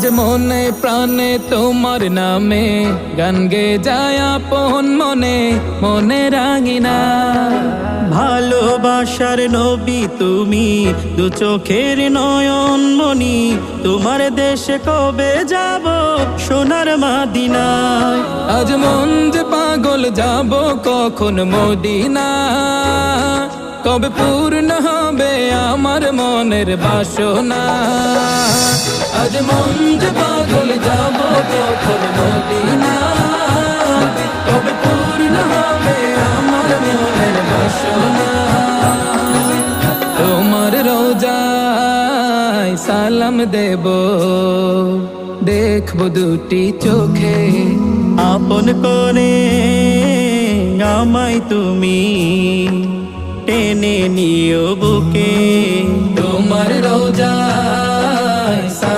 আজ মনে প্রাণে তোমার নামে গান গে যায় আপন মনে মনে রাঙিনা। ভালোবাসার নবী তুমি, দু চোখের নয়ন মনি, তোমার দেশে কবে যাব সোনার মদিনায়। আজ মন যে পাগল যাব কখন মদিনা, কবে পূর্ণ হবে আমার মনের বাসনা। আজ মন যে পাগল যাব কখন মদিনা, কবে পূর্ণ হবে আমার মনের বাসনা। তোমার রোজায় সালাম দেব, দেখবো দুটি চোখে, আপন করে আমায় তুমি টেনে নিও বুকে। তোমার রোজা